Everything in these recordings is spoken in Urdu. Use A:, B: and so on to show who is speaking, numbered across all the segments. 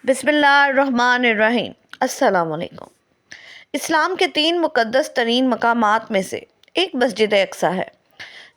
A: بسم اللہ الرحمن الرحیم۔ السلام علیکم۔ اسلام کے 3 مقدس ترین مقامات میں سے ایک مسجد اقصیٰ ہے۔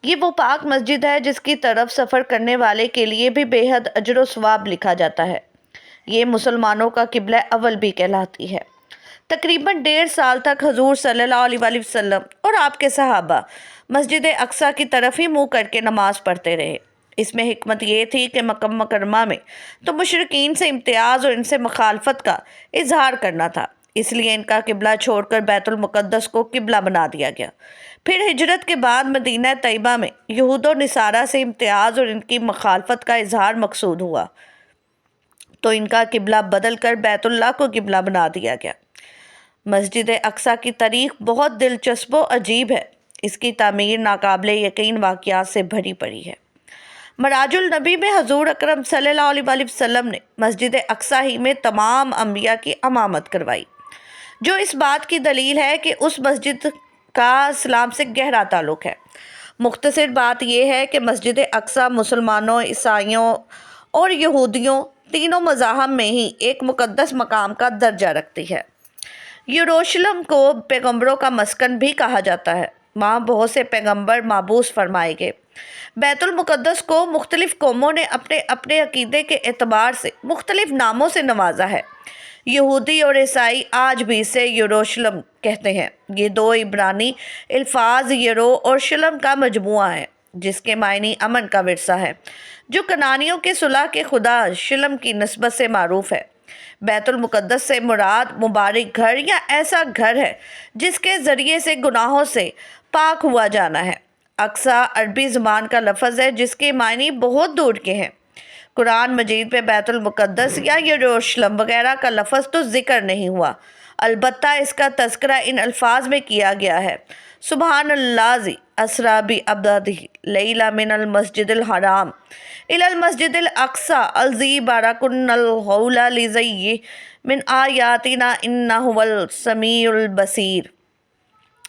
A: یہ وہ پاک مسجد ہے جس کی طرف سفر کرنے والے کے لیے بھی بے حد اجر و ثواب لکھا جاتا ہے۔ یہ مسلمانوں کا قبلہ اول بھی کہلاتی ہے۔ تقریباً 1.5 سال تک حضور صلی اللہ علیہ وآلہ وسلم اور آپ کے صحابہ مسجد اقصیٰ کی طرف ہی منہ کر کے نماز پڑھتے رہے۔ اس میں حکمت یہ تھی کہ مکہ مکرمہ میں تو مشرکین سے امتیاز اور ان سے مخالفت کا اظہار کرنا تھا، اس لیے ان کا قبلہ چھوڑ کر بیت المقدس کو قبلہ بنا دیا گیا۔ پھر ہجرت کے بعد مدینہ طیبہ میں یہود و نصارہ سے امتیاز اور ان کی مخالفت کا اظہار مقصود ہوا تو ان کا قبلہ بدل کر بیت اللہ کو قبلہ بنا دیا گیا۔ مسجد اقصیٰ کی تاریخ بہت دلچسپ و عجیب ہے۔ اس کی تعمیر ناقابل یقین واقعات سے بھری پڑی ہے۔ معراج النبی میں حضور اکرم صلی اللہ علیہ وآلہ وسلم نے مسجد اقصیٰ ہی میں تمام انبیاء کی امامت کروائی، جو اس بات کی دلیل ہے کہ اس مسجد کا اسلام سے گہرا تعلق ہے۔ مختصر بات یہ ہے کہ مسجد اقصیٰ مسلمانوں، عیسائیوں اور یہودیوں تینوں مذاہب میں ہی ایک مقدس مقام کا درجہ رکھتی ہے۔ یروشلم کو پیغمبروں کا مسکن بھی کہا جاتا ہے۔ وہاں بہت سے پیغمبر مبعوث فرمائے گئے۔ بیت المقدس کو مختلف قوموں نے اپنے اپنے عقیدے کے اعتبار سے مختلف ناموں سے نوازا ہے۔ یہودی اور عیسائی آج بھی اسے یروشلم کہتے ہیں۔ یہ 2 عبرانی الفاظ یرو اور شلم کا مجموعہ ہے، جس کے معنی امن کا ورثہ ہے، جو کنانیوں کے صلح کے خدا شلم کی نسبت سے معروف ہے۔ بیت المقدس سے مراد مبارک گھر یا ایسا گھر ہے جس کے ذریعے سے گناہوں سے پاک ہوا جانا ہے۔ اقصیٰ عربی زبان کا لفظ ہے جس کے معنی بہت دور کے ہیں۔ قرآن مجید میں بیت المقدس یا یروشلم وغیرہ کا لفظ تو ذکر نہیں ہوا، البتہ اس کا تذکرہ ان الفاظ میں کیا گیا ہے: سبحان الذی اسریٰ بعبدہ لیلا من المسجد الحرام الی المسجد الاقصی الذی بارکنا حولہ لنریہ من آیاتنا انہ هو السمیع البصیر۔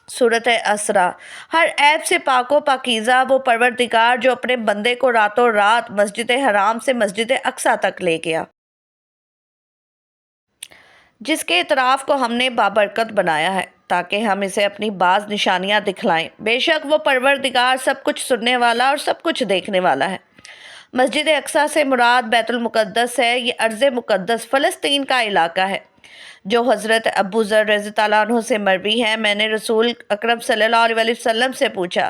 A: سورۃ اسراء۔ ہر عیب سے پاک و پاکیزہ وہ پروردگار جو اپنے بندے کو راتوں رات مسجد حرام سے مسجد اقصیٰ تک لے گیا، جس کے اطراف کو ہم نے بابرکت بنایا ہے تاکہ ہم اسے اپنی بعض نشانیاں دکھلائیں۔ بے شک وہ پروردگار سب کچھ سننے والا اور سب کچھ دیکھنے والا ہے۔ مسجد اقصیٰ سے مراد بیت المقدس ہے۔ یہ ارض مقدس فلسطین کا علاقہ ہے جو حضرت ابو ذر رضی اللہ عنہ سے مروی ہے۔ میں نے رسول اکرم صلی اللہ علیہ وآلہ وسلم سے پوچھا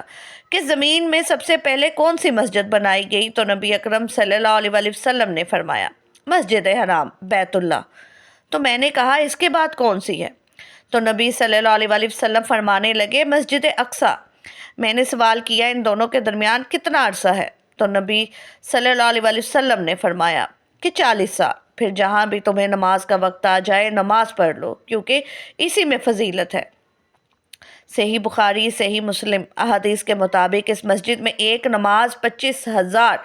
A: کہ زمین میں سب سے پہلے کون سی مسجد بنائی گئی، تو نبی اکرم صلی اللہ علیہ وآلہ وسلم نے فرمایا مسجد حرام بیت اللہ۔ تو میں نے کہا اس کے بعد کون سی ہے؟ تو نبی صلی اللہ علیہ وآلہ وسلم فرمانے لگے مسجد اقصیٰ۔ میں نے سوال کیا ان دونوں کے درمیان کتنا عرصہ ہے؟ تو نبی صلی اللہ علیہ وآلہ وسلم نے فرمایا کہ 40 سال۔ پھر جہاں بھی تمہیں نماز کا وقت آ جائے نماز پڑھ لو، کیونکہ اسی میں فضیلت ہے۔ صحیح بخاری، صحیح مسلم احادیث کے مطابق اس مسجد میں ایک نماز 25,000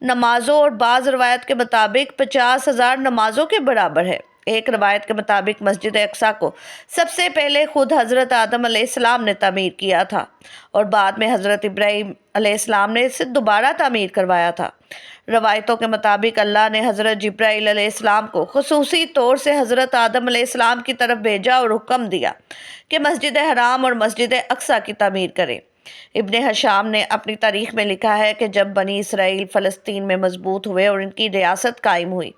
A: نمازوں اور بعض روایت کے مطابق 50,000 نمازوں کے برابر ہے۔ ایک روایت کے مطابق مسجد اقصیٰ کو سب سے پہلے خود حضرت آدم علیہ السلام نے تعمیر کیا تھا اور بعد میں حضرت ابراہیم علیہ السلام نے اسے دوبارہ تعمیر کروایا تھا۔ روایتوں کے مطابق اللہ نے حضرت جبرائیل علیہ السلام کو خصوصی طور سے حضرت آدم علیہ السلام کی طرف بھیجا اور حکم دیا کہ مسجد حرام اور مسجد اقصیٰ کی تعمیر کریں۔ ابن ہشام نے اپنی تاریخ میں لکھا ہے کہ جب بنی اسرائیل فلسطین میں مضبوط ہوئے اور ان کی ریاست قائم ہوئی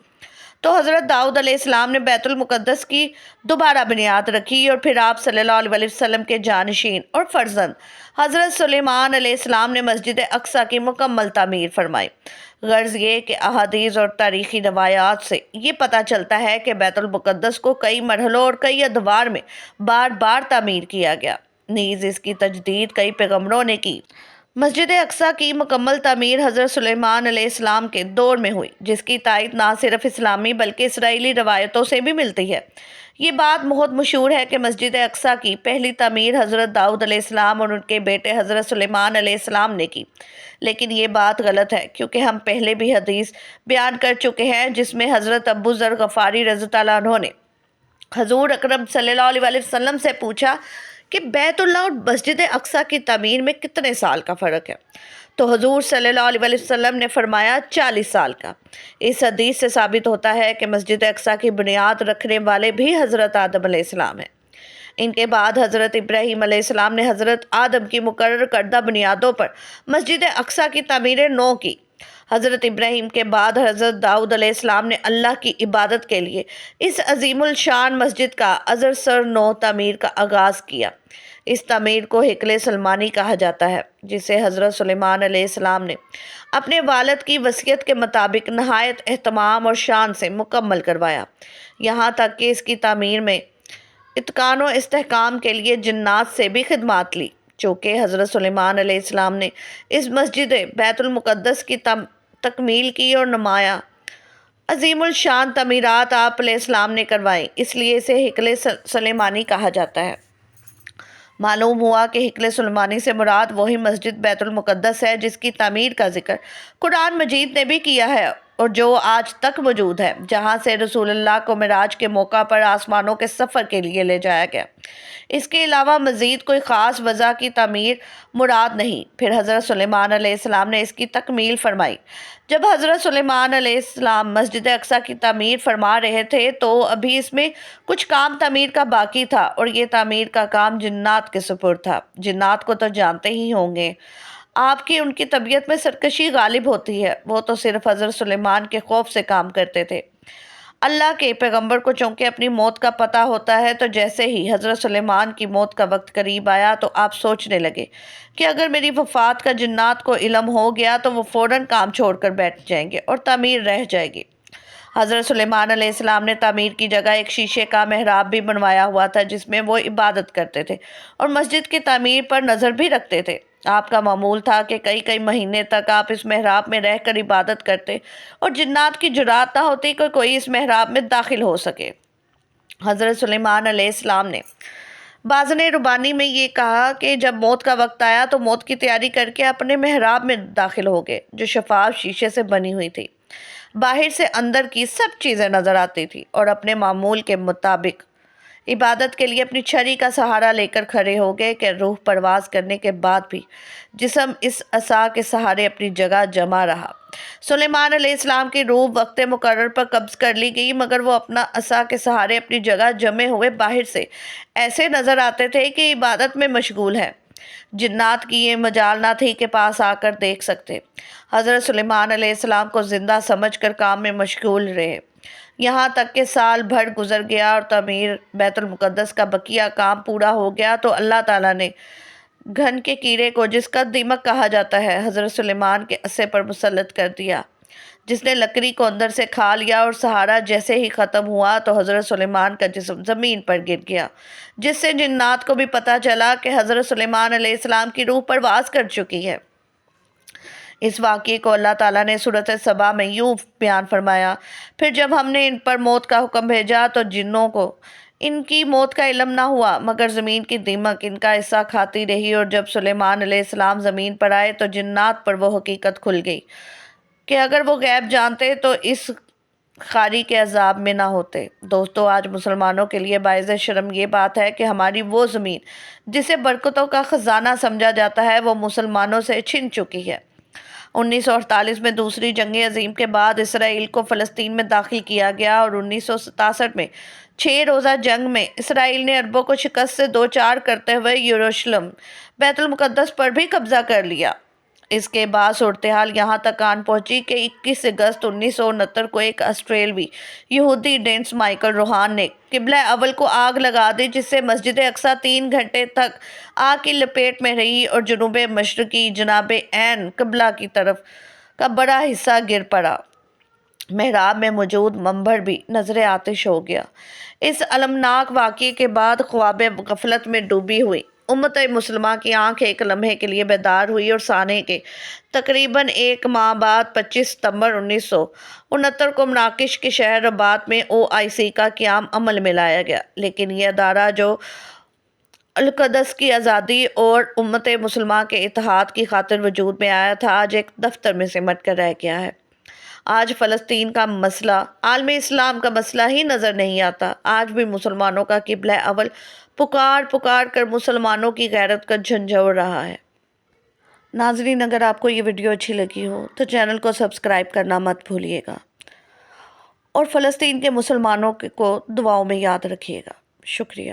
A: تو حضرت داؤد علیہ السلام نے بیت المقدس کی دوبارہ بنیاد رکھی اور پھر آپ صلی اللہ علیہ وآلہ وسلم کے جانشین اور فرزند حضرت سلیمان علیہ السلام نے مسجد اقصیٰ کی مکمل تعمیر فرمائی۔ غرض یہ کہ احادیث اور تاریخی روایات سے یہ پتہ چلتا ہے کہ بیت المقدس کو کئی مرحلوں اور کئی ادوار میں بار بار تعمیر کیا گیا، نیز اس کی تجدید کئی پیغمبروں نے کی۔ مسجد اقصیٰ کی مکمل تعمیر حضرت سلیمان علیہ السلام کے دور میں ہوئی، جس کی تائید نہ صرف اسلامی بلکہ اسرائیلی روایتوں سے بھی ملتی ہے۔ یہ بات بہت مشہور ہے کہ مسجد اقصیٰ کی پہلی تعمیر حضرت داؤد علیہ السلام اور ان کے بیٹے حضرت سلیمان علیہ السلام نے کی، لیکن یہ بات غلط ہے کیونکہ ہم پہلے بھی حدیث بیان کر چکے ہیں جس میں حضرت ابو ذر غفاری رضی اللہ عنہ نے حضور اکرم صلی اللہ علیہ وآلہ وسلم سے پوچھا کہ بیت اللہ اور مسجد اقصیٰ کی تعمیر میں کتنے سال کا فرق ہے؟ تو حضور صلی اللہ علیہ وسلم نے فرمایا 40 سال کا۔ اس حدیث سے ثابت ہوتا ہے کہ مسجد اقصیٰ کی بنیاد رکھنے والے بھی حضرت آدم علیہ السلام ہیں۔ ان کے بعد حضرت ابراہیم علیہ السلام نے حضرت آدم کی مقرر کردہ بنیادوں پر مسجد اقصیٰ کی تعمیر نو کی۔ حضرت ابراہیم کے بعد حضرت داؤد علیہ السلام نے اللہ کی عبادت کے لیے اس عظیم الشان مسجد کا ازر سر نو تعمیر کا آغاز کیا۔ اس تعمیر کو ہیکل سلیمانی کہا جاتا ہے، جسے حضرت سلیمان علیہ السلام نے اپنے والد کی وصیت کے مطابق نہایت اہتمام اور شان سے مکمل کروایا، یہاں تک کہ اس کی تعمیر میں اتقان و استحکام کے لیے جنات سے بھی خدمات لی۔ چونکہ حضرت سلیمان علیہ السلام نے اس مسجد بیت المقدس کی تکمیل کی اور نمایاں عظیم الشان تعمیرات آپ علیہ السلام نے کروائیں، اس لیے اسے ہیکل سلیمانی کہا جاتا ہے۔ معلوم ہوا کہ ہیکل سلیمانی سے مراد وہی مسجد بیت المقدس ہے جس کی تعمیر کا ذکر قرآن مجید نے بھی کیا ہے اور جو آج تک موجود ہے، جہاں سے رسول اللہ کو معراج کے موقع پر آسمانوں کے سفر کے لیے لے جایا گیا۔ اس کے علاوہ مزید کوئی خاص وجہ کی تعمیر مراد نہیں۔ پھر حضرت سلیمان علیہ السلام نے اس کی تکمیل فرمائی۔ جب حضرت سلیمان علیہ السلام مسجد اقصیٰ کی تعمیر فرما رہے تھے تو ابھی اس میں کچھ کام تعمیر کا باقی تھا، اور یہ تعمیر کا کام جنات کے سپرد تھا۔ جنات کو تو جانتے ہی ہوں گے آپ کی ان کی طبیعت میں سرکشی غالب ہوتی ہے، وہ تو صرف حضرت سلیمان کے خوف سے کام کرتے تھے۔ اللہ کے پیغمبر کو چونکہ اپنی موت کا پتہ ہوتا ہے، تو جیسے ہی حضرت سلیمان کی موت کا وقت قریب آیا تو آپ سوچنے لگے کہ اگر میری وفات کا جنات کو علم ہو گیا تو وہ فوراً کام چھوڑ کر بیٹھ جائیں گے اور تعمیر رہ جائے گی۔ حضرت سلیمان علیہ السلام نے تعمیر کی جگہ ایک شیشے کا محراب بھی بنوایا ہوا تھا جس میں وہ عبادت کرتے تھے اور مسجد کی تعمیر پر نظر بھی رکھتے تھے۔ آپ کا معمول تھا کہ کئی مہینے تک آپ اس محراب میں رہ کر عبادت کرتے اور جنات کی جرات نہ ہوتی کہ کوئی اس محراب میں داخل ہو سکے۔ حضرت سلیمان علیہ السلام نے بازن ربانی میں یہ کہا کہ جب موت کا وقت آیا تو موت کی تیاری کر کے اپنے محراب میں داخل ہو گئے، جو شفاف شیشے سے بنی ہوئی تھی۔ باہر سے اندر کی سب چیزیں نظر آتی تھی، اور اپنے معمول کے مطابق عبادت کے لیے اپنی چھری کا سہارا لے کر کھڑے ہو گئے کہ روح پرواز کرنے کے بعد بھی جسم اس عصا کے سہارے اپنی جگہ جمع رہا۔ سلیمان علیہ السلام کی روح وقت مقرر پر قبض کر لی گئی، مگر وہ اپنا عصا کے سہارے اپنی جگہ جمے ہوئے باہر سے ایسے نظر آتے تھے کہ عبادت میں مشغول ہے۔ جنات کی یہ مجال نہ تھی کہ پاس آ کر دیکھ سکتے۔ حضرت سلیمان علیہ السلام کو زندہ سمجھ کر کام میں مشغول رہے، یہاں تک کہ سال بھر گزر گیا اور تعمیر بیت المقدس کا بقیہ کام پورا ہو گیا تو اللہ تعالیٰ نے گھن کے کیڑے کو، جس کا دیمک کہا جاتا ہے، حضرت سلیمان کے عصے پر مسلط کر دیا، جس نے لکڑی کو اندر سے کھا لیا، اور سہارا جیسے ہی ختم ہوا تو حضرت سلیمان کا جسم زمین پر گر گیا، جس سے جنات کو بھی پتہ چلا کہ حضرت سلیمان علیہ السلام کی روح پرواز کر چکی ہے۔ اس واقعے کو اللہ تعالیٰ نے سورۃ سبا میں یوں بیان فرمایا: پھر جب ہم نے ان پر موت کا حکم بھیجا تو جنوں کو ان کی موت کا علم نہ ہوا، مگر زمین کی دیمک ان کا حصہ کھاتی رہی، اور جب سلیمان علیہ السلام زمین پر آئے تو جنات پر وہ حقیقت کھل گئی کہ اگر وہ غیب جانتے تو اس خاری کے عذاب میں نہ ہوتے۔ دوستو، آج مسلمانوں کے لیے باعث شرم یہ بات ہے کہ ہماری وہ زمین جسے برکتوں کا خزانہ سمجھا جاتا ہے، وہ مسلمانوں سے چھن چکی ہے۔ 1948 میں دوسری جنگ عظیم کے بعد اسرائیل کو فلسطین میں داخل کیا گیا، اور 1967 میں 6 روزہ جنگ میں اسرائیل نے عربوں کو شکست سے دوچار کرتے ہوئے یروشلم بیت المقدس پر بھی قبضہ کر لیا۔ اس کے بعد صورتحال یہاں تک آن پہنچی کہ 21 اگست 1969 کو ایک آسٹریلوی یہودی ڈینس مائیکل روہان نے قبلہ اول کو آگ لگا دی، جس سے مسجد اقصیٰ 3 گھنٹے تک آگ کی لپیٹ میں رہی اور جنوب مشرقی جناب عین قبلہ کی طرف کا بڑا حصہ گر پڑا۔ محراب میں موجود منبر بھی نذر آتش ہو گیا۔ اس المناک واقعے کے بعد خواب غفلت میں ڈوبی ہوئی امت مسلمہ کی آنکھ ایک لمحے کے لیے بیدار ہوئی، اور سانے کے تقریباً 1 ماہ بعد 25 ستمبر 1969 کو مراکش کے شہر رباط میں OIC کا قیام عمل میں لایا گیا۔ لیکن یہ ادارہ جو القدس کی آزادی اور امت مسلمہ کے اتحاد کی خاطر وجود میں آیا تھا، آج ایک دفتر میں سمٹ کر رہ گیا ہے۔ آج فلسطین کا مسئلہ عالم اسلام کا مسئلہ ہی نظر نہیں آتا۔ آج بھی مسلمانوں کا قبلہ اول پکار کر مسلمانوں کی غیرت کا جھنجھوڑ رہا ہے۔ ناظرین، اگر آپ کو یہ ویڈیو اچھی لگی ہو تو چینل کو سبسکرائب کرنا مت بھولیے گا اور فلسطین کے مسلمانوں کو دعاؤں میں یاد رکھیے گا۔ شکریہ۔